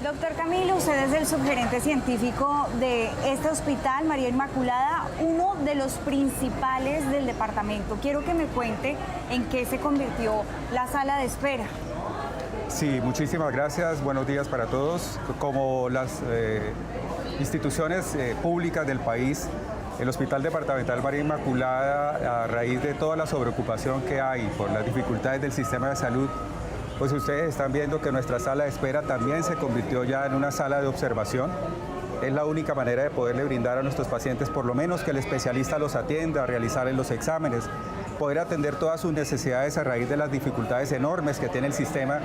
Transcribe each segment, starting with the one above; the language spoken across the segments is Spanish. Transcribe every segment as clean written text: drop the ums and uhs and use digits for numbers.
Doctor Camilo, usted es el subgerente científico de este hospital, María Inmaculada, uno de los principales del departamento. Quiero que me cuente en qué se convirtió la sala de espera. Sí, muchísimas gracias. Buenos días para todos. Como las instituciones públicas del país, el Hospital Departamental María Inmaculada, a raíz de toda la sobreocupación que hay por las dificultades del sistema de salud, pues ustedes están viendo que nuestra sala de espera también se convirtió ya en una sala de observación. Es la única manera de poderle brindar a nuestros pacientes, por lo menos que el especialista los atienda, realizarles los exámenes, poder atender todas sus necesidades a raíz de las dificultades enormes que tiene el sistema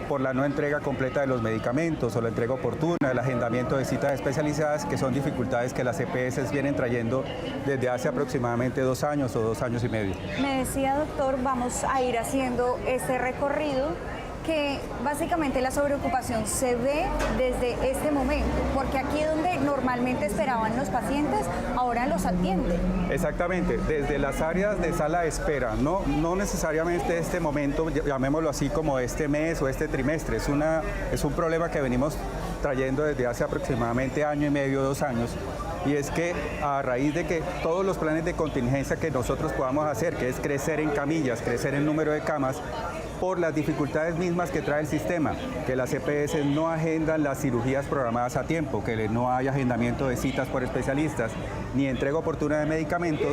por la no entrega completa de los medicamentos o la entrega oportuna, el agendamiento de citas especializadas, que son dificultades que las EPS vienen trayendo desde hace aproximadamente 2 años o 2 años y medio. Me decía, doctor, vamos a ir haciendo este recorrido, que básicamente la sobreocupación se ve desde este momento, porque aquí donde normalmente esperaban los pacientes, ahora los atienden. Exactamente, desde las áreas de sala de espera, no necesariamente este momento, llamémoslo así como este mes o este trimestre, es un problema que venimos trayendo desde hace aproximadamente 1 año y medio, 2 años, y es que a raíz de que todos los planes de contingencia que nosotros podamos hacer, que es crecer en camillas, crecer en número de camas, por las dificultades mismas que trae el sistema, que las EPS no agendan las cirugías programadas a tiempo, que no hay agendamiento de citas por especialistas, ni entrega oportuna de medicamentos,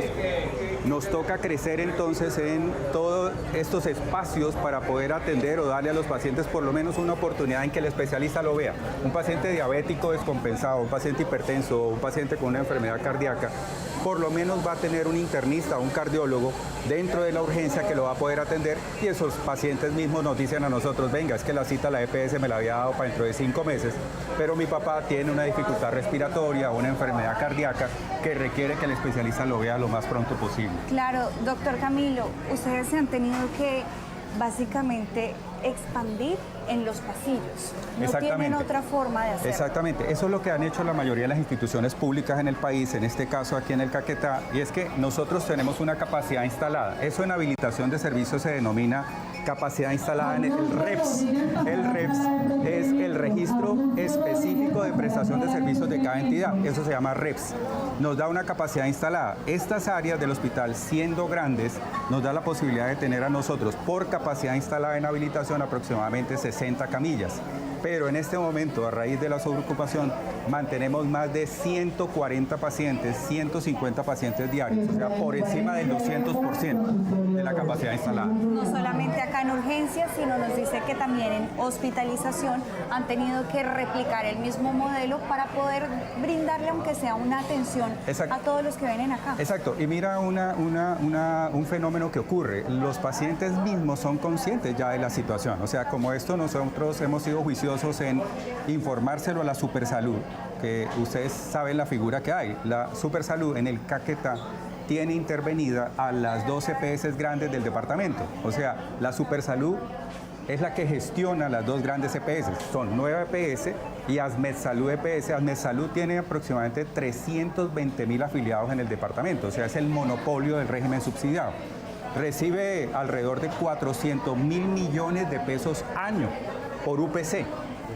nos toca crecer entonces en todos estos espacios para poder atender o darle a los pacientes por lo menos una oportunidad en que el especialista lo vea. Un paciente diabético descompensado, un paciente hipertenso, un paciente con una enfermedad cardíaca, por lo menos va a tener un internista o un cardiólogo dentro de la urgencia que lo va a poder atender, y esos pacientes mismos nos dicen a nosotros, venga, es que la cita a la EPS me la había dado para dentro de 5 meses, pero mi papá tiene una dificultad respiratoria o una enfermedad cardíaca que requiere que el especialista lo vea lo más pronto posible. Claro, doctor Camilo, ustedes se han tenido que básicamente expandir en los pasillos. No tienen otra forma de hacerlo. Exactamente, eso es lo que han hecho la mayoría de las instituciones públicas en el país, en este caso aquí en el Caquetá, y es que nosotros tenemos una capacidad instalada. Eso en habilitación de servicios se denomina capacidad instalada en el REPS. El REPS es el registro específico de prestación de servicios de cada entidad. Eso se llama REPS. Nos da una capacidad instalada. Estas áreas del hospital, siendo grandes, nos da la posibilidad de tener a nosotros por capacidad instalada en habilitación aproximadamente 60 camillas. Pero en este momento, a raíz de la sobreocupación, mantenemos más de 140 pacientes, 150 pacientes diarios, o sea, por encima del 200% de la capacidad instalada. No solamente acá en urgencias, sino nos dice que también en hospitalización han tenido que replicar el mismo modelo para poder brindarle, aunque sea una atención, a todos los que vienen acá. Exacto, y mira un fenómeno que ocurre, los pacientes mismos son conscientes ya de la situación, o sea, como esto nosotros hemos sido juiciosos en informárselo a la Supersalud, que ustedes saben la figura que hay. La Supersalud en el Caquetá tiene intervenida a las 2 EPS grandes del departamento. O sea, la Supersalud es la que gestiona las 2 grandes EPS. Son Nueva EPS y ASMEDSalud EPS. ASMEDSalud tiene aproximadamente 320.000 afiliados en el departamento. O sea, es el monopolio del régimen subsidiado. Recibe alrededor de 400.000 millones de pesos año por UPC.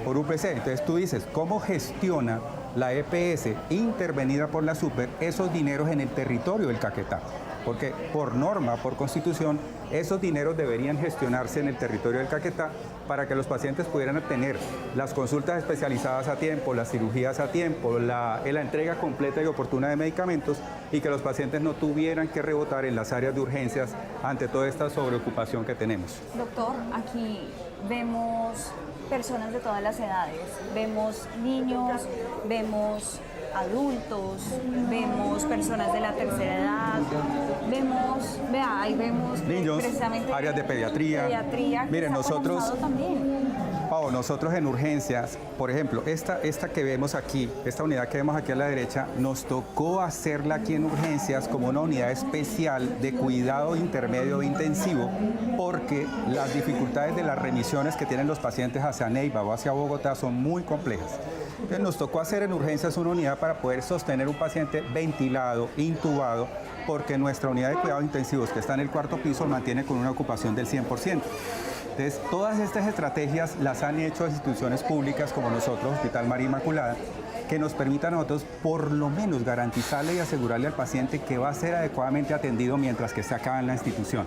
Entonces tú dices, ¿cómo gestiona la EPS intervenida por la Super esos dineros en el territorio del Caquetá? Porque por norma, por constitución, esos dineros deberían gestionarse en el territorio del Caquetá para que los pacientes pudieran obtener las consultas especializadas a tiempo, las cirugías a tiempo, la entrega completa y oportuna de medicamentos, y que los pacientes no tuvieran que rebotar en las áreas de urgencias ante toda esta sobreocupación que tenemos. Doctor, aquí vemos personas de todas las edades, vemos niños, vemos adultos, vemos personas de la tercera edad, ahí vemos niños, precisamente áreas de pediatría. Miren, nosotros en urgencias, por ejemplo, esta que vemos aquí, esta unidad que vemos aquí a la derecha, nos tocó hacerla aquí en urgencias como una unidad especial de cuidado intermedio e intensivo, porque las dificultades de las remisiones que tienen los pacientes hacia Neiva o hacia Bogotá son muy complejas. Entonces nos tocó hacer en urgencias una unidad para poder sostener un paciente ventilado, intubado, porque nuestra unidad de cuidados intensivos, que está en el 4º piso, mantiene con una ocupación del 100%. Entonces, todas estas estrategias las han hecho instituciones públicas como nosotros, Hospital María Inmaculada, que nos permitan a nosotros por lo menos garantizarle y asegurarle al paciente que va a ser adecuadamente atendido mientras que está acá en la institución.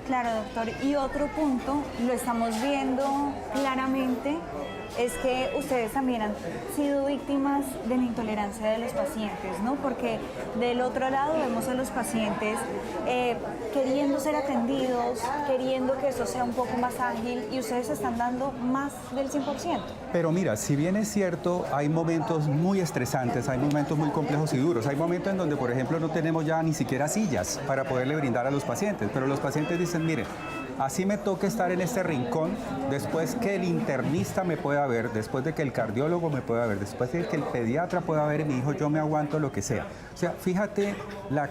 Claro, doctor. Y otro punto, lo estamos viendo claramente, es que ustedes también han sido víctimas de la intolerancia de los pacientes, ¿no? Porque del otro lado vemos a los pacientes queriendo ser atendidos, queriendo que esto sea un poco más ágil, y ustedes están dando más del 100%. Pero mira, si bien es cierto, hay momentos muy estresantes, hay momentos muy complejos y duros. Hay momentos en donde, por ejemplo, no tenemos ya ni siquiera sillas para poderle brindar a los pacientes, pero los pacientes dicen, mire, así me toca estar en este rincón, después que el internista me pueda ver, después de que el cardiólogo me pueda ver, después de que el pediatra pueda ver a mi hijo, yo me aguanto lo que sea. O sea, fíjate la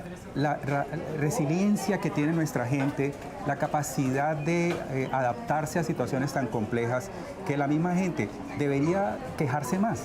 resiliencia que tiene nuestra gente, la capacidad de adaptarse a situaciones tan complejas, que la misma gente debería quejarse más.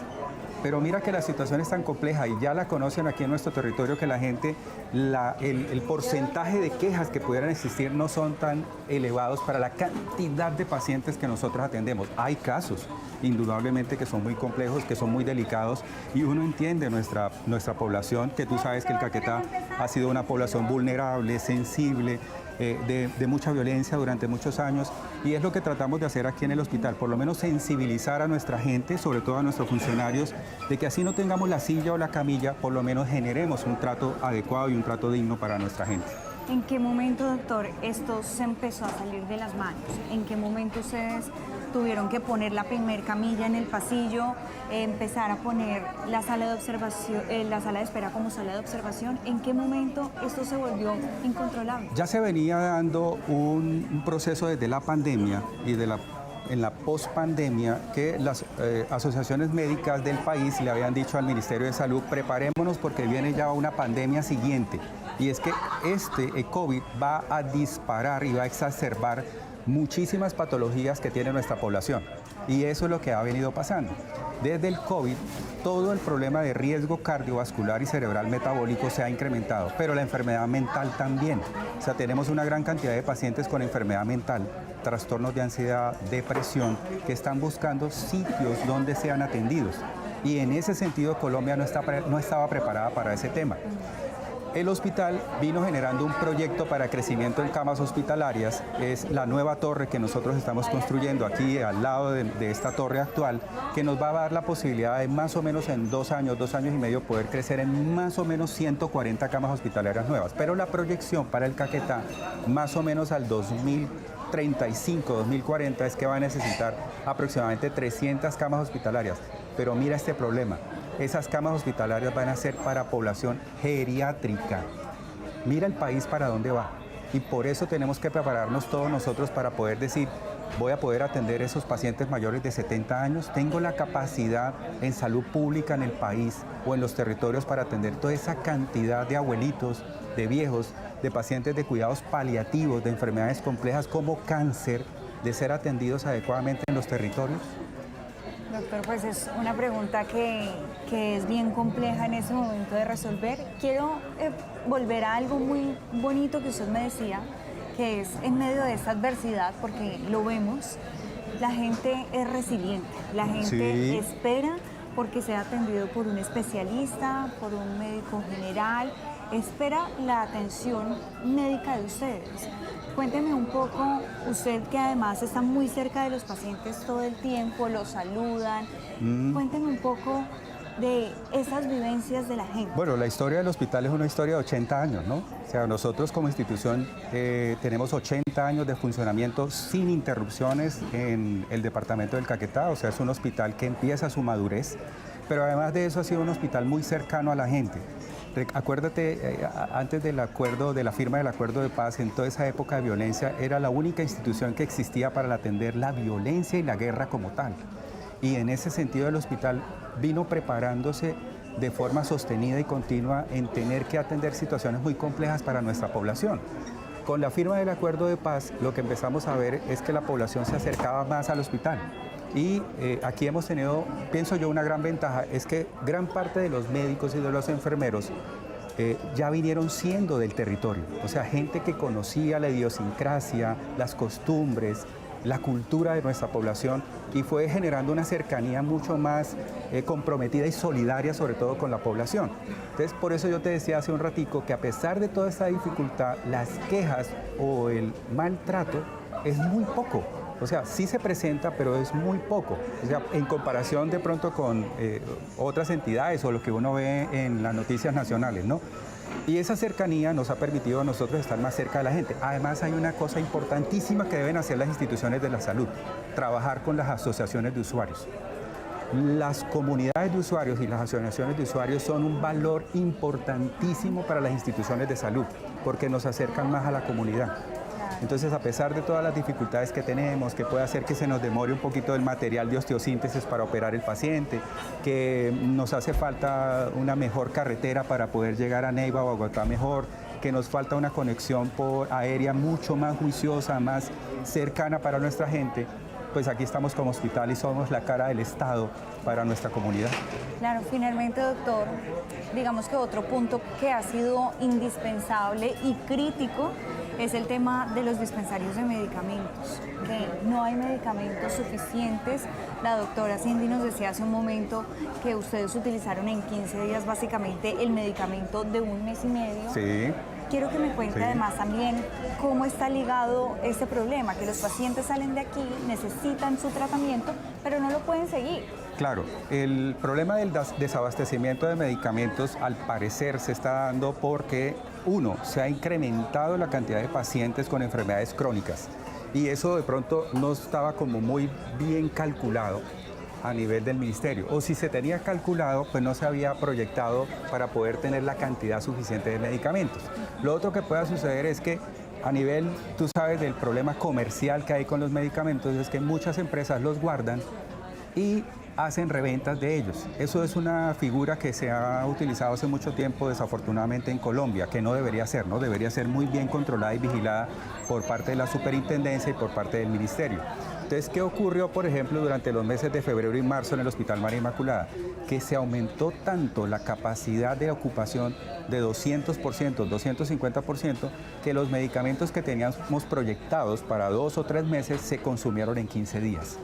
Pero mira que la situación es tan compleja y ya la conocen aquí en nuestro territorio, que la gente, el porcentaje de quejas que pudieran existir no son tan elevados para la cantidad de pacientes que nosotros atendemos. Hay casos, indudablemente, que son muy complejos, que son muy delicados, y uno entiende nuestra población, que tú sabes que el Caquetá ha sido una población vulnerable, sensible, de mucha violencia durante muchos años, y es lo que tratamos de hacer aquí en el hospital, por lo menos sensibilizar a nuestra gente, sobre todo a nuestros funcionarios, de que así no tengamos la silla o la camilla, por lo menos generemos un trato adecuado y un trato digno para nuestra gente. ¿En qué momento, doctor, esto se empezó a salir de las manos? ¿En qué momento ustedes tuvieron que poner la primer camilla en el pasillo, empezar a poner la sala de observación, la sala de espera como sala de observación? ¿En qué momento esto se volvió incontrolable? Ya se venía dando un proceso desde la pandemia y en la pospandemia, que las asociaciones médicas del país le habían dicho al Ministerio de Salud: preparémonos porque viene ya una pandemia siguiente. Y es que este COVID va a disparar y va a exacerbar muchísimas patologías que tiene nuestra población. Y eso es lo que ha venido pasando. Desde el COVID, todo el problema de riesgo cardiovascular y cerebral metabólico se ha incrementado, pero la enfermedad mental también. O sea, tenemos una gran cantidad de pacientes con enfermedad mental, trastornos de ansiedad, depresión, que están buscando sitios donde sean atendidos. Y en ese sentido, Colombia no estaba preparada para ese tema. El hospital vino generando un proyecto para crecimiento en camas hospitalarias. Es la nueva torre que nosotros estamos construyendo aquí al lado de esta torre actual, que nos va a dar la posibilidad de más o menos en 2 años y medio, poder crecer en más o menos 140 camas hospitalarias nuevas. Pero la proyección para el Caquetá, más o menos al 2035, 2040, es que va a necesitar aproximadamente 300 camas hospitalarias. Pero mira este problema. Esas camas hospitalarias van a ser para población geriátrica. Mira el país para dónde va. Y por eso tenemos que prepararnos todos nosotros para poder decir: voy a poder atender a esos pacientes mayores de 70 años. Tengo la capacidad en salud pública en el país o en los territorios para atender toda esa cantidad de abuelitos, de viejos, de pacientes de cuidados paliativos, de enfermedades complejas como cáncer, de ser atendidos adecuadamente en los territorios. Doctor, pues es una pregunta que es bien compleja en ese momento de resolver. Quiero volver a algo muy bonito que usted me decía, que es en medio de esta adversidad, porque lo vemos, la gente es resiliente, la gente espera porque sea atendido por un especialista, por un médico general, espera la atención médica de ustedes. Cuénteme un poco, usted que además está muy cerca de los pacientes todo el tiempo, los saludan, cuénteme un poco de esas vivencias de la gente. Bueno, la historia del hospital es una historia de 80 años, ¿no? O sea, nosotros como institución tenemos 80 años de funcionamiento sin interrupciones en el departamento del Caquetá. O sea, es un hospital que empieza su madurez, pero además de eso ha sido un hospital muy cercano a la gente. Acuérdate, antes del acuerdo, de la firma del acuerdo de paz, en toda esa época de violencia, era la única institución que existía para atender la violencia y la guerra como tal. Y en ese sentido el hospital vino preparándose de forma sostenida y continua en tener que atender situaciones muy complejas para nuestra población. Con la firma del acuerdo de paz, lo que empezamos a ver es que la población se acercaba más al hospital. Y aquí hemos tenido, pienso yo, una gran ventaja, es que gran parte de los médicos y de los enfermeros ya vinieron siendo del territorio. O sea, gente que conocía la idiosincrasia, las costumbres, la cultura de nuestra población y fue generando una cercanía mucho más comprometida y solidaria, sobre todo con la población. Entonces, por eso yo te decía hace un ratico que a pesar de toda esta dificultad, las quejas o el maltrato es muy poco. O sea, sí se presenta, pero es muy poco. O sea, en comparación de pronto con otras entidades o lo que uno ve en las noticias nacionales, ¿no? Y esa cercanía nos ha permitido a nosotros estar más cerca de la gente. Además, hay una cosa importantísima que deben hacer las instituciones de la salud, trabajar con las asociaciones de usuarios. Las comunidades de usuarios y las asociaciones de usuarios son un valor importantísimo para las instituciones de salud, porque nos acercan más a la comunidad. Entonces, a pesar de todas las dificultades que tenemos, que puede hacer que se nos demore un poquito el material de osteosíntesis para operar el paciente, que nos hace falta una mejor carretera para poder llegar a Neiva o a Bogotá mejor, que nos falta una conexión por aérea mucho más juiciosa, más cercana para nuestra gente, pues aquí estamos como hospital y somos la cara del Estado para nuestra comunidad. Claro, finalmente, doctor, digamos que otro punto que ha sido indispensable y crítico es el tema de los dispensarios de medicamentos, que no hay medicamentos suficientes. La doctora Cindy nos decía hace un momento que ustedes utilizaron en 15 días básicamente el medicamento de un mes y medio. Sí. Quiero que me cuente además también cómo está ligado este problema, que los pacientes salen de aquí, necesitan su tratamiento, pero no lo pueden seguir. Claro, el problema del desabastecimiento de medicamentos al parecer se está dando porque, uno, se ha incrementado la cantidad de pacientes con enfermedades crónicas y eso de pronto no estaba como muy bien calculado a nivel del ministerio, o si se tenía calculado, pues no se había proyectado para poder tener la cantidad suficiente de medicamentos. Lo otro que pueda suceder es que a nivel, tú sabes, del problema comercial que hay con los medicamentos, es que muchas empresas los guardan y hacen reventas de ellos. Eso es una figura que se ha utilizado hace mucho tiempo, desafortunadamente, en Colombia, que no debería ser, ¿no? Debería ser muy bien controlada y vigilada por parte de la superintendencia y por parte del ministerio. Entonces, ¿qué ocurrió, por ejemplo, durante los meses de febrero y marzo en el Hospital María Inmaculada? Que se aumentó tanto la capacidad de ocupación de 200%, 250%, que los medicamentos que teníamos proyectados para 2 o 3 meses se consumieron en 15 días.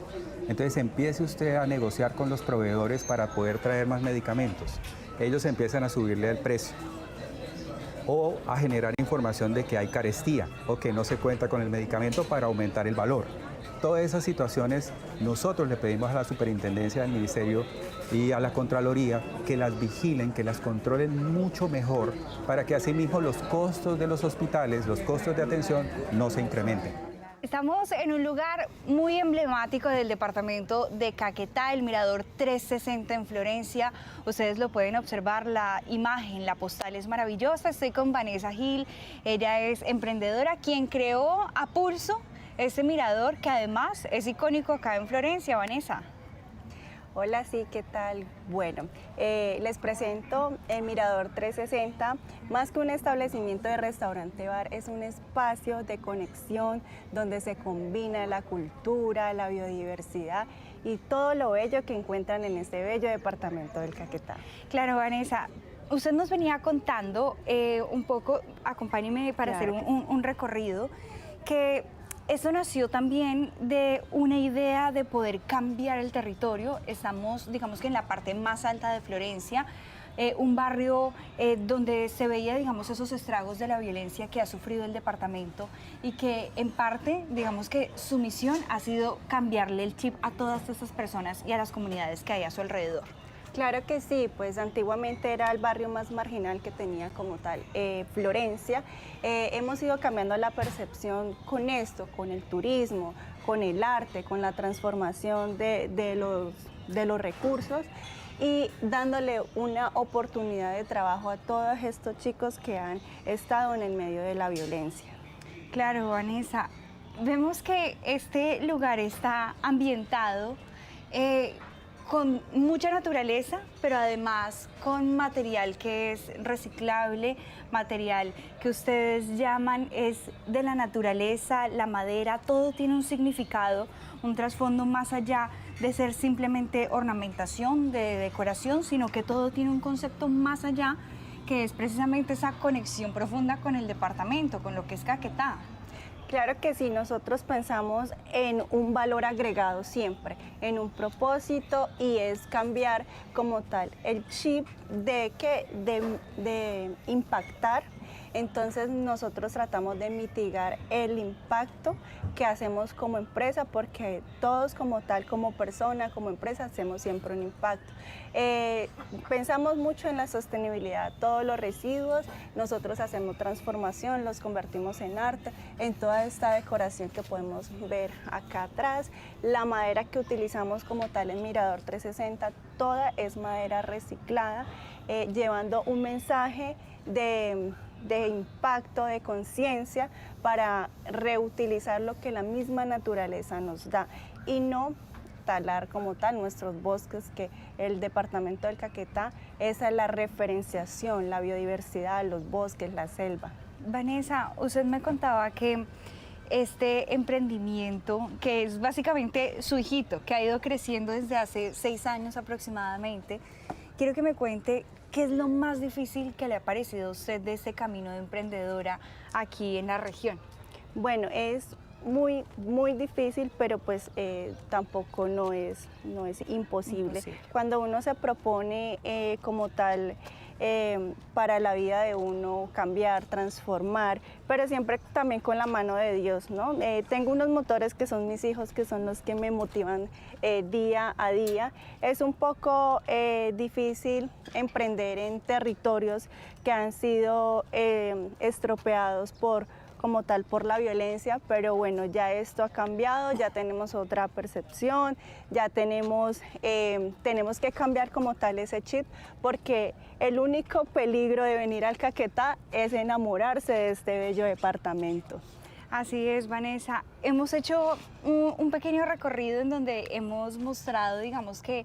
Entonces empiece usted a negociar con los proveedores para poder traer más medicamentos. Ellos empiezan a subirle el precio o a generar información de que hay carestía o que no se cuenta con el medicamento para aumentar el valor. Todas esas situaciones nosotros le pedimos a la superintendencia del ministerio y a la Contraloría que las vigilen, que las controlen mucho mejor para que asimismo los costos de los hospitales, los costos de atención no se incrementen. Estamos en un lugar muy emblemático del departamento de Caquetá, el Mirador 360 en Florencia. Ustedes lo pueden observar, la imagen, la postal es maravillosa. Estoy con Vanessa Gil, ella es emprendedora, quien creó a pulso este mirador que además es icónico acá en Florencia. Vanessa. Hola, sí, ¿qué tal? Bueno, les presento el Mirador 360. Más que un establecimiento de restaurante-bar, es un espacio de conexión donde se combina la cultura, la biodiversidad y todo lo bello que encuentran en este bello departamento del Caquetá. Claro, Vanessa. Usted nos venía contando un poco, acompáñeme para hacer un recorrido, que esto nació también de una idea de poder cambiar el territorio. Estamos, digamos que en la parte más alta de Florencia, un barrio donde se veía, digamos, esos estragos de la violencia que ha sufrido el departamento y que en parte, digamos que su misión ha sido cambiarle el chip a todas estas personas y a las comunidades que hay a su alrededor. Claro que sí, pues antiguamente era el barrio más marginal que tenía como tal Florencia. Hemos ido cambiando la percepción con esto, con el turismo, con el arte, con la transformación de los recursos y dándole una oportunidad de trabajo a todos estos chicos que han estado en el medio de la violencia. Claro, Vanessa, vemos que este lugar está ambientado con mucha naturaleza, pero además con material que es reciclable, material que ustedes llaman es de la naturaleza, la madera, todo tiene un significado, un trasfondo más allá de ser simplemente ornamentación, de decoración, sino que todo tiene un concepto más allá, que es precisamente esa conexión profunda con el departamento, con lo que es Caquetá. Claro que sí, nosotros pensamos en un valor agregado siempre, en un propósito, y es cambiar como tal el chip de impactar. Entonces nosotros tratamos de mitigar el impacto que hacemos como empresa, porque todos como tal, como persona, como empresa, hacemos siempre un impacto. Pensamos mucho en la sostenibilidad, todos los residuos, nosotros hacemos transformación, los convertimos en arte, en toda esta decoración que podemos ver acá atrás. La madera que utilizamos como tal en Mirador 360, toda es madera reciclada, llevando un mensaje de impacto, de conciencia, para reutilizar lo que la misma naturaleza nos da y no talar como tal nuestros bosques, que el departamento del Caquetá, esa es la referenciación, la biodiversidad, los bosques, la selva. Vanessa, usted me contaba que este emprendimiento, que es básicamente su hijito, que ha ido creciendo desde hace 6 años aproximadamente, quiero que me cuente qué es lo más difícil que le ha parecido a usted de este camino de emprendedora aquí en la región. Bueno, es muy difícil, pero pues tampoco no es imposible. Cuando uno se propone como tal para la vida de uno cambiar, transformar, pero siempre también con la mano de Dios, ¿no? Tengo unos motores que son mis hijos, que son los que me motivan día a día. Es un poco difícil emprender en territorios que han sido estropeados como tal por la violencia, pero bueno, ya esto ha cambiado, ya tenemos otra percepción, ya tenemos que cambiar como tal ese chip, porque el único peligro de venir al Caquetá es enamorarse de este bello departamento. Así es, Vanessa. Hemos hecho un pequeño recorrido en donde hemos mostrado, digamos que,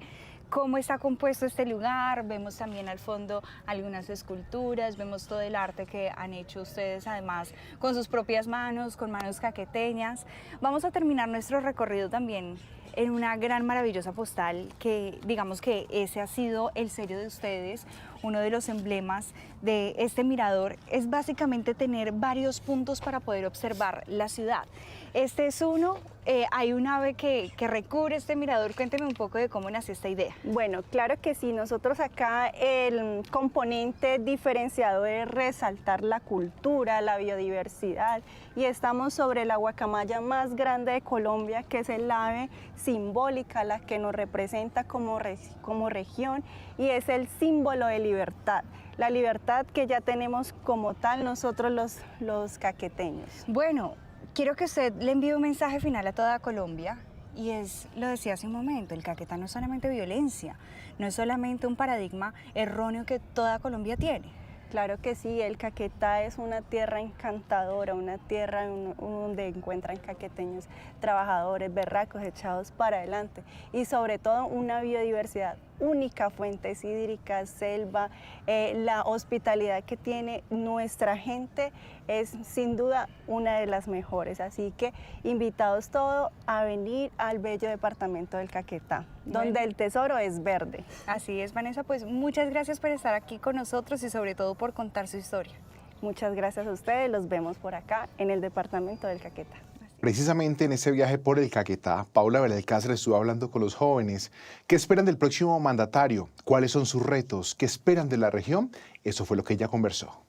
cómo está compuesto este lugar. Vemos también al fondo algunas esculturas, vemos todo el arte que han hecho ustedes, además con sus propias manos, con manos caqueteñas. Vamos a terminar nuestro recorrido también en una gran maravillosa postal, que digamos que ese ha sido el sello de ustedes. Uno de los emblemas de este mirador es básicamente tener varios puntos para poder observar la ciudad. Este es uno. Hay un ave que recubre este mirador. Cuénteme un poco de cómo nació esta idea. Bueno, claro que sí. Nosotros acá el componente diferenciador es resaltar la cultura, la biodiversidad, y estamos sobre la guacamaya más grande de Colombia, que es el ave simbólica, la que nos representa como región, y es el símbolo de libertad. La libertad que ya tenemos como tal nosotros los caqueteños. Bueno, quiero que usted le envíe un mensaje final a toda Colombia, y lo decía hace un momento, el Caquetá no es solamente violencia, no es solamente un paradigma erróneo que toda Colombia tiene. Claro que sí, el Caquetá es una tierra encantadora, una tierra donde encuentran caqueteños trabajadores, berracos, echados para adelante, y sobre todo una biodiversidad única, fuentes hídricas, selva, la hospitalidad que tiene nuestra gente es sin duda una de las mejores. Así que invitados todos a venir al bello departamento del Caquetá, donde el tesoro es verde. Así es, Vanessa, pues muchas gracias por estar aquí con nosotros y sobre todo por contar su historia. Muchas gracias a ustedes, los vemos por acá en el departamento del Caquetá. Precisamente en ese viaje por el Caquetá, Paula Belalcázar estuvo hablando con los jóvenes. ¿Qué esperan del próximo mandatario? ¿Cuáles son sus retos? ¿Qué esperan de la región? Eso fue lo que ella conversó.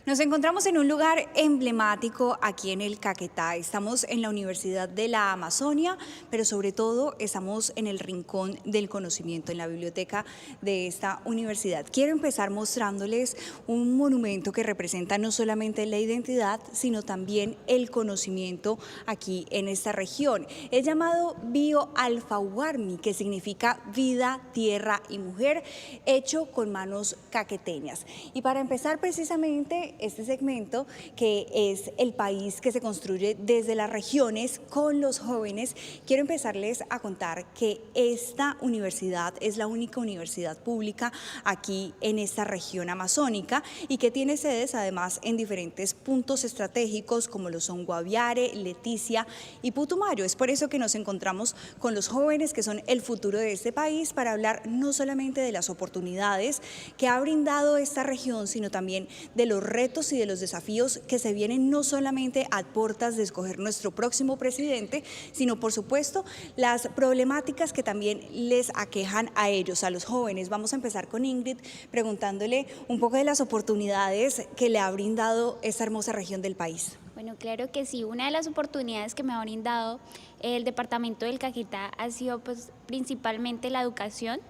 Nos encontramos en un lugar emblemático aquí en el Caquetá. Estamos en la Universidad de la Amazonia, pero sobre todo estamos en el rincón del conocimiento, en la biblioteca de esta universidad. Quiero empezar mostrándoles un monumento que representa no solamente la identidad, sino también el conocimiento aquí en esta región. Es llamado Bio Alfaguarmi, que significa vida, tierra y mujer, hecho con manos caqueteñas. Y para empezar precisamente este segmento, que es el país que se construye desde las regiones con los jóvenes, quiero empezarles a contar que esta universidad es la única universidad pública aquí en esta región amazónica y que tiene sedes además en diferentes puntos estratégicos como lo son Guaviare, Leticia y Putumayo. Es por eso que nos encontramos con los jóvenes que son el futuro de este país, para hablar no solamente de las oportunidades que ha brindado esta región, sino también de los retos retos y de los desafíos que se vienen no solamente a puertas de escoger nuestro próximo presidente, sino por supuesto las problemáticas que también les aquejan a ellos, a los jóvenes. Vamos a empezar con Ingrid preguntándole un poco de las oportunidades que le ha brindado esta hermosa región del país. Bueno, claro que sí. Una de las oportunidades que me ha brindado el departamento del Caquetá ha sido pues principalmente la educación,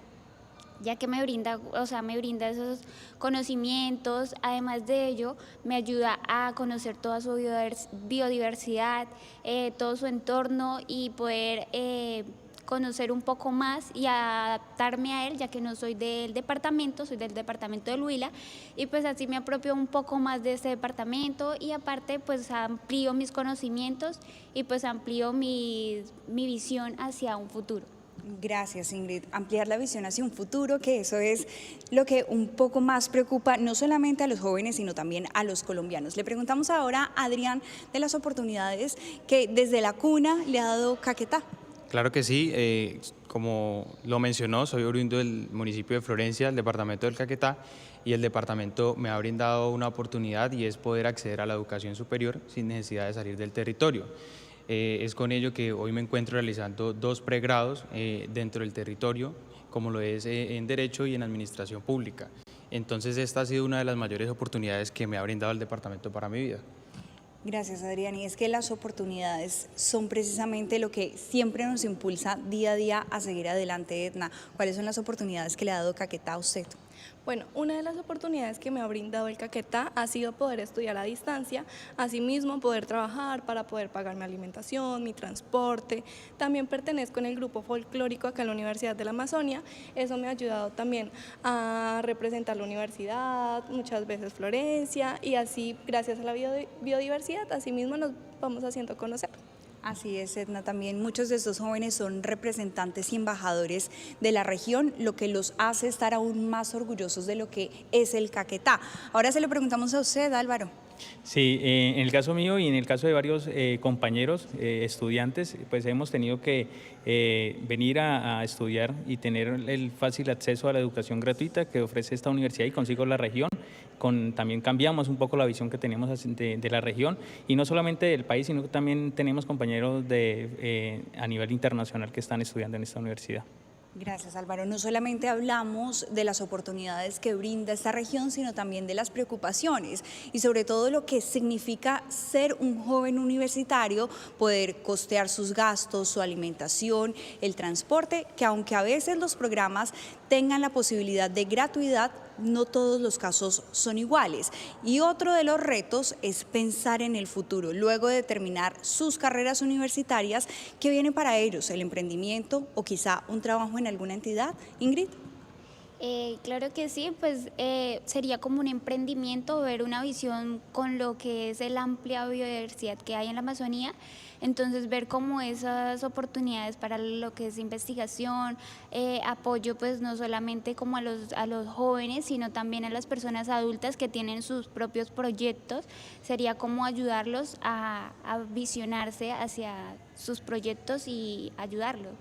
ya que me brinda esos conocimientos. Además de ello, me ayuda a conocer toda su biodiversidad, todo su entorno y poder conocer un poco más y adaptarme a él, ya que no soy del departamento, soy del departamento del Huila, y pues así me apropio un poco más de este departamento y aparte pues amplío mis conocimientos y pues amplío mi visión hacia un futuro. Gracias, Ingrid. Ampliar la visión hacia un futuro, que eso es lo que un poco más preocupa no solamente a los jóvenes, sino también a los colombianos. Le preguntamos ahora a Adrián de las oportunidades que desde la cuna le ha dado Caquetá. Claro que sí, como lo mencionó, soy oriundo del municipio de Florencia, del departamento del Caquetá, y el departamento me ha brindado una oportunidad y es poder acceder a la educación superior sin necesidad de salir del territorio. Es con ello que hoy me encuentro realizando 2 pregrados dentro del territorio, como lo es en Derecho y en Administración Pública. Entonces esta ha sido una de las mayores oportunidades que me ha brindado el departamento para mi vida. Gracias, Adrián. Y es que las oportunidades son precisamente lo que siempre nos impulsa día a día a seguir adelante, Edna. ¿Cuáles son las oportunidades que le ha dado Caquetá a usted? Bueno, una de las oportunidades que me ha brindado el Caquetá ha sido poder estudiar a distancia, asimismo poder trabajar para poder pagar mi alimentación, mi transporte. También pertenezco en el grupo folclórico acá en la Universidad de la Amazonia. Eso me ha ayudado también a representar la universidad, muchas veces Florencia, y así, gracias a la biodiversidad, asimismo nos vamos haciendo conocer. Así es, Edna, también muchos de estos jóvenes son representantes y embajadores de la región, lo que los hace estar aún más orgullosos de lo que es el Caquetá. Ahora se lo preguntamos a usted, Álvaro. Sí, en el caso mío y en el caso de varios compañeros estudiantes, pues hemos tenido que venir a estudiar y tener el fácil acceso a la educación gratuita que ofrece esta universidad y consigo la región. También cambiamos un poco la visión que tenemos de la región y no solamente del país, sino que también tenemos compañeros a nivel internacional que están estudiando en esta universidad. Gracias, Álvaro. No solamente hablamos de las oportunidades que brinda esta región, sino también de las preocupaciones y sobre todo lo que significa ser un joven universitario, poder costear sus gastos, su alimentación, el transporte, que aunque a veces los programas tengan la posibilidad de gratuidad, no todos los casos son iguales. Y otro de los retos es pensar en el futuro, luego de terminar sus carreras universitarias, ¿qué viene para ellos? ¿El emprendimiento o quizá un trabajo en alguna entidad? Ingrid. Claro que sí, pues sería como un emprendimiento, ver una visión con lo que es la amplia biodiversidad que hay en la Amazonía, entonces ver cómo esas oportunidades para lo que es investigación, apoyo pues no solamente como a los jóvenes, sino también a las personas adultas que tienen sus propios proyectos, sería como ayudarlos a visionarse hacia sus proyectos y ayudarlos.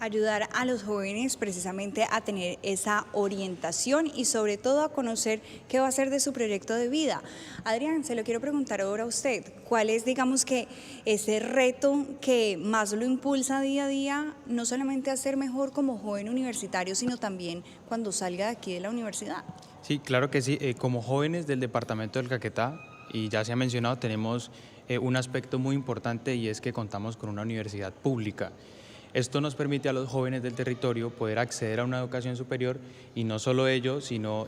Ayudar a los jóvenes precisamente a tener esa orientación y sobre todo a conocer qué va a ser de su proyecto de vida. Adrián, se lo quiero preguntar ahora a usted, ¿cuál es, digamos que, ese reto que más lo impulsa día a día, no solamente a ser mejor como joven universitario, sino también cuando salga de aquí de la universidad? Sí, claro que sí. Como jóvenes del departamento del Caquetá, y ya se ha mencionado, tenemos un aspecto muy importante y es que contamos con una universidad pública. Esto nos permite a los jóvenes del territorio poder acceder a una educación superior y no solo ello, sino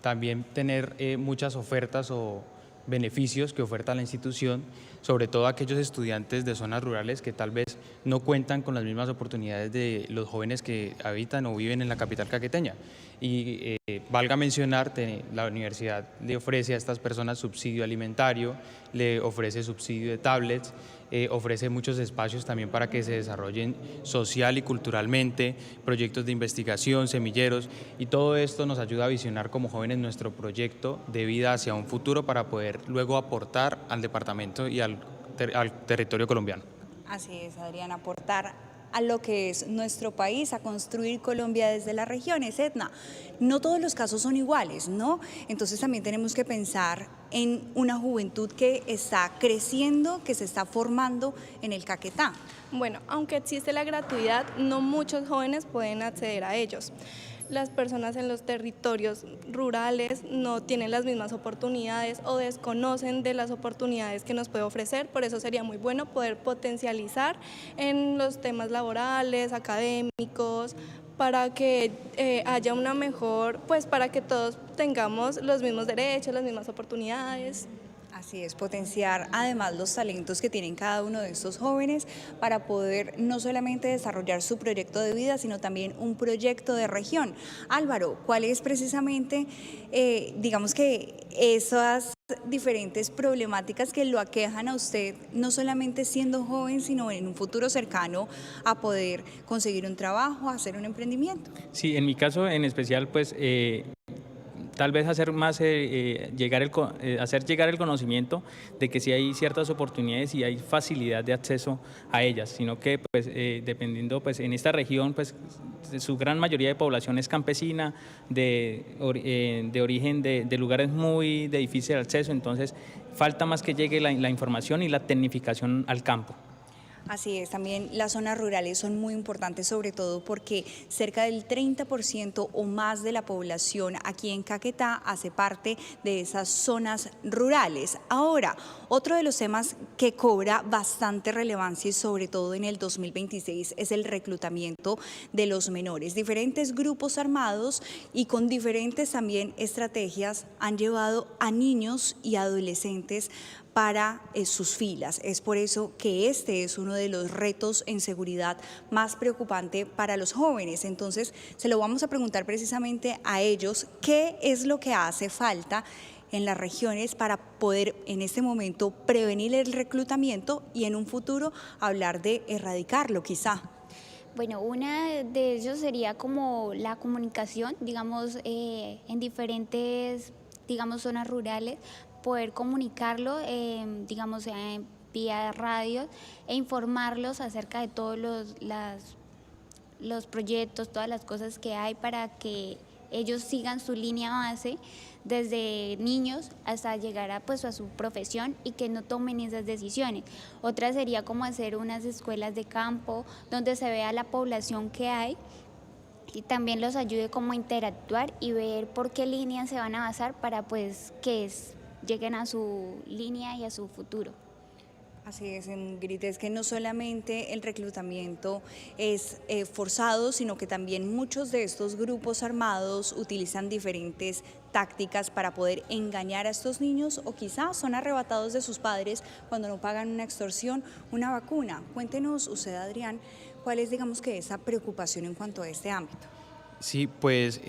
también tener muchas ofertas o beneficios que oferta la institución, sobre todo aquellos estudiantes de zonas rurales que tal vez no cuentan con las mismas oportunidades de los jóvenes que habitan o viven en la capital caqueteña. Y valga mencionar, la universidad le ofrece a estas personas subsidio alimentario, le ofrece subsidio de tablets, ofrece muchos espacios también para que se desarrollen social y culturalmente, proyectos de investigación, semilleros, y todo esto nos ayuda a visionar como jóvenes nuestro proyecto de vida hacia un futuro para poder luego aportar al departamento y al territorio colombiano. Así es, Adrián, aportar a lo que es nuestro país, a construir Colombia desde las regiones. Edna, no todos los casos son iguales, ¿no? Entonces también tenemos que pensar en una juventud que está creciendo, que se está formando en el Caquetá. Bueno, aunque existe la gratuidad, no muchos jóvenes pueden acceder a ellos. Las personas en los territorios rurales no tienen las mismas oportunidades o desconocen de las oportunidades que nos puede ofrecer, por eso sería muy bueno poder potencializar en los temas laborales, académicos, para que haya una mejor, pues para que todos tengamos los mismos derechos, las mismas oportunidades. Así es, potenciar además los talentos que tienen cada uno de estos jóvenes para poder no solamente desarrollar su proyecto de vida, sino también un proyecto de región. Álvaro, ¿cuál es precisamente, digamos que esas diferentes problemáticas que lo aquejan a usted, no solamente siendo joven, sino en un futuro cercano a poder conseguir un trabajo, hacer un emprendimiento? Sí, en mi caso en especial, pues tal vez hacer más, hacer llegar el conocimiento de que sí hay ciertas oportunidades y hay facilidad de acceso a ellas, sino que pues dependiendo, pues en esta región, pues su gran mayoría de población es campesina, de origen de lugares muy de difícil acceso, entonces falta más que llegue la información y la tecnificación al campo. Así es, también las zonas rurales son muy importantes, sobre todo porque cerca del 30% o más de la población aquí en Caquetá hace parte de esas zonas rurales. Ahora, otro de los temas que cobra bastante relevancia y sobre todo en el 2026 es el reclutamiento de los menores. Diferentes grupos armados y con diferentes también estrategias han llevado a niños y adolescentes para sus filas. Es por eso que este es uno de los retos en seguridad más preocupante para los jóvenes. Entonces, se lo vamos a preguntar precisamente a ellos qué es lo que hace falta en las regiones para poder en este momento prevenir el reclutamiento y en un futuro hablar de erradicarlo quizá. Bueno, una de ellos sería como la comunicación, digamos, en diferentes, digamos, zonas rurales, poder comunicarlo, digamos, vía radio e informarlos acerca de todos los proyectos, todas las cosas que hay para que ellos sigan su línea base desde niños hasta llegar a, pues, a su profesión y que no tomen esas decisiones. Otra sería como hacer unas escuelas de campo donde se vea la población que hay y también los ayude como a interactuar y ver por qué líneas se van a basar para pues que lleguen a su línea y a su futuro. Así es, Ingrid, es que no solamente el reclutamiento es forzado, sino que también muchos de estos grupos armados utilizan diferentes tácticas para poder engañar a estos niños o quizás son arrebatados de sus padres cuando no pagan una extorsión, una vacuna. Cuéntenos usted, Adrián, cuál es, digamos, que esa preocupación en cuanto a este ámbito. Sí, pues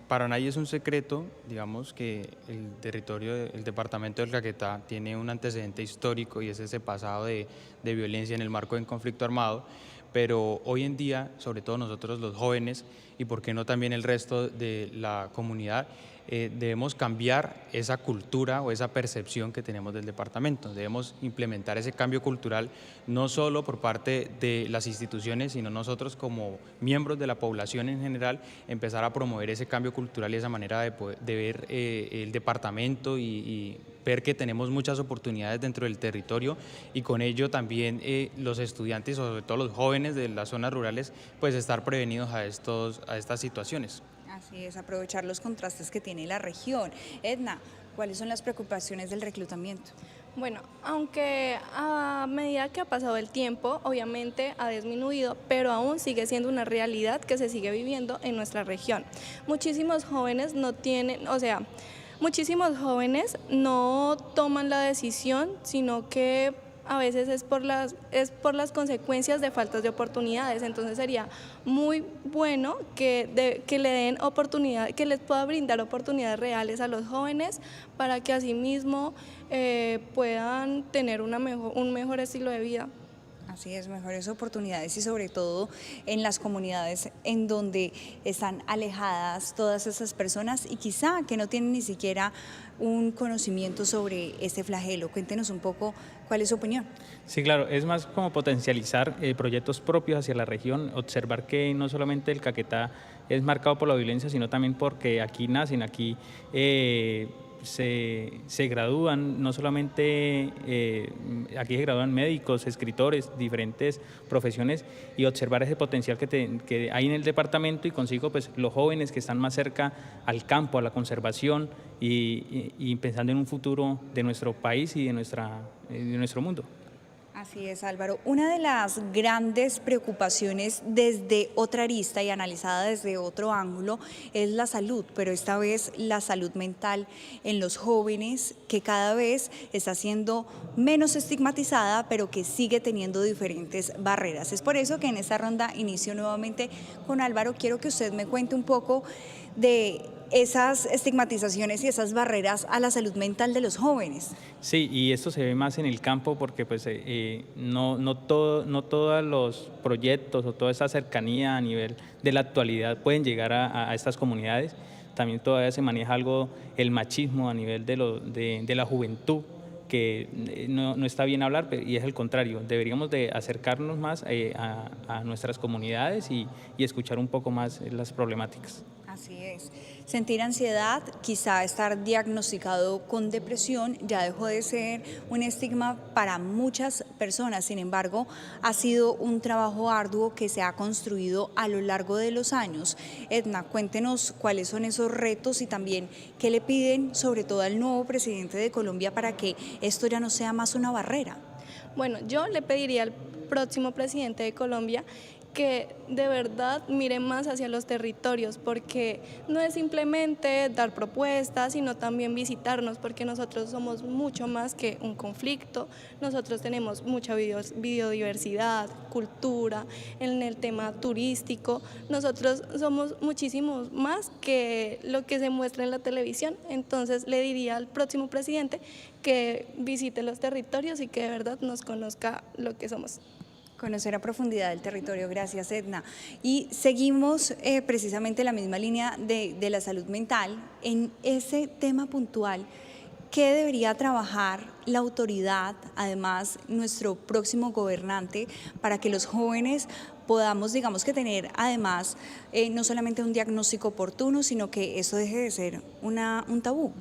para nadie es un secreto, digamos, que el departamento del Caquetá tiene un antecedente histórico y es ese pasado de violencia en el marco de un conflicto armado, pero hoy en día, sobre todo nosotros los jóvenes y por qué no también el resto de la comunidad, debemos cambiar esa cultura o esa percepción que tenemos del departamento. Debemos implementar ese cambio cultural no solo por parte de las instituciones, sino nosotros como miembros de la población en general, empezar a promover ese cambio cultural y esa manera de ver el departamento y ver que tenemos muchas oportunidades dentro del territorio y con ello también los estudiantes, sobre todo los jóvenes de las zonas rurales, pues estar prevenidos a estas situaciones. Así es, aprovechar los contrastes que tiene la región. Edna, ¿cuáles son las preocupaciones del reclutamiento? Bueno, aunque a medida que ha pasado el tiempo, obviamente ha disminuido, pero aún sigue siendo una realidad que se sigue viviendo en nuestra región. Muchísimos jóvenes no toman la decisión, sino que a veces es por las consecuencias de faltas de oportunidades. Entonces sería muy bueno que le den oportunidad, que les pueda brindar oportunidades reales a los jóvenes para que asimismo puedan tener un mejor estilo de vida. Así es, mejores oportunidades y sobre todo en las comunidades en donde están alejadas todas esas personas y quizá que no tienen ni siquiera un conocimiento sobre este flagelo. Cuéntenos un poco cuál es su opinión. Sí, claro, es más como potencializar proyectos propios hacia la región, observar que no solamente el Caquetá es marcado por la violencia, sino también porque aquí nacen, aquí se gradúan, no solamente aquí se gradúan médicos, escritores, diferentes profesiones, y observar ese potencial que hay en el departamento y consigo pues los jóvenes que están más cerca al campo, a la conservación y pensando en un futuro de nuestro país y de nuestro mundo. Así es, Álvaro. Una de las grandes preocupaciones desde otra arista y analizada desde otro ángulo es la salud, pero esta vez la salud mental en los jóvenes, que cada vez está siendo menos estigmatizada, pero que sigue teniendo diferentes barreras. Es por eso que en esta ronda inicio nuevamente con Álvaro. Quiero que usted me cuente un poco de esas estigmatizaciones y esas barreras a la salud mental de los jóvenes. Sí, y esto se ve más en el campo porque pues, no todos los proyectos o toda esa cercanía a nivel de la actualidad pueden llegar a estas comunidades. También todavía se maneja algo el machismo a nivel de la juventud, que no está bien hablar, y es el contrario. Deberíamos de acercarnos más a nuestras comunidades y escuchar un poco más las problemáticas. Así es. Sentir ansiedad, quizá estar diagnosticado con depresión, ya dejó de ser un estigma para muchas personas. Sin embargo, ha sido un trabajo arduo que se ha construido a lo largo de los años. Edna, cuéntenos cuáles son esos retos y también qué le piden, sobre todo al nuevo presidente de Colombia, para que esto ya no sea más una barrera. Bueno, yo le pediría al próximo presidente de Colombia que de verdad miren más hacia los territorios, porque no es simplemente dar propuestas, sino también visitarnos, porque nosotros somos mucho más que un conflicto. Nosotros tenemos mucha biodiversidad, cultura, en el tema turístico. Nosotros somos muchísimos más que lo que se muestra en la televisión. Entonces le diría al próximo presidente que visite los territorios y que de verdad nos conozca lo que somos. Conocer a profundidad el territorio. Gracias, Edna. Y seguimos precisamente la misma línea de la salud mental. En ese tema puntual, ¿qué debería trabajar la autoridad, además nuestro próximo gobernante, para que los jóvenes podamos, digamos, que tener además no solamente un diagnóstico oportuno, sino que eso deje de ser un tabú?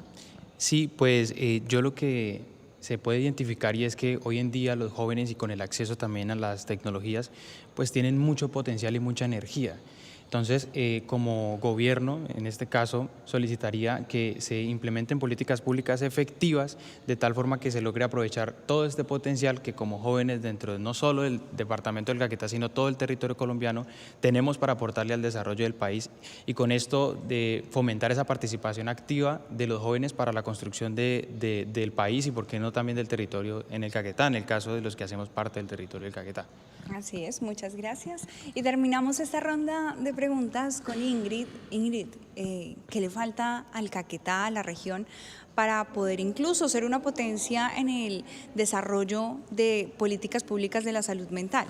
Sí, pues yo lo que se puede identificar y es que hoy en día los jóvenes, y con el acceso también a las tecnologías, pues tienen mucho potencial y mucha energía. Entonces, como gobierno, en este caso, solicitaría que se implementen políticas públicas efectivas de tal forma que se logre aprovechar todo este potencial que como jóvenes dentro de no solo del departamento del Caquetá, sino todo el territorio colombiano, tenemos para aportarle al desarrollo del país, y con esto de fomentar esa participación activa de los jóvenes para la construcción del país y por qué no también del territorio en el Caquetá, en el caso de los que hacemos parte del territorio del Caquetá. Así es, muchas gracias. Y terminamos esta ronda de preguntas con Ingrid. Ingrid, ¿qué le falta al Caquetá, a la región, para poder incluso ser una potencia en el desarrollo de políticas públicas de la salud mental?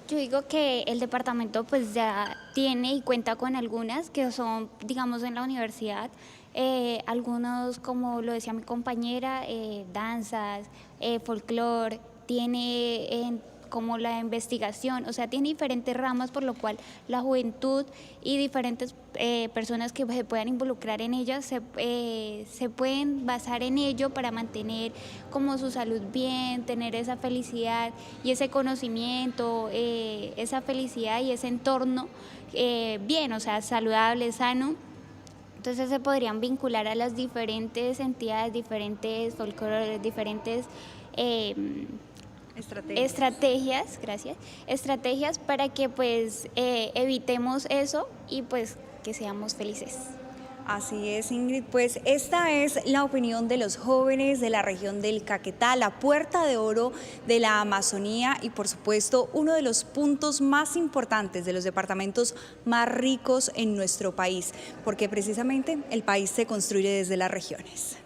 Yo digo que el departamento pues ya tiene y cuenta con algunas que son, digamos, en la universidad, algunos, como lo decía mi compañera, danzas, folclore, tiene como la investigación, o sea, tiene diferentes ramas, por lo cual la juventud y diferentes personas que se puedan involucrar en ellas se pueden basar en ello para mantener como su salud bien, tener esa felicidad y ese conocimiento, esa felicidad y ese entorno bien, o sea, saludable, sano. Entonces se podrían vincular a las diferentes entidades, diferentes folclores, diferentes estrategias para que pues evitemos eso y pues que seamos felices. Así es, Ingrid, pues esta es la opinión de los jóvenes de la región del Caquetá, la puerta de oro de la Amazonía y por supuesto uno de los puntos más importantes de los departamentos más ricos en nuestro país, porque precisamente el país se construye desde las regiones.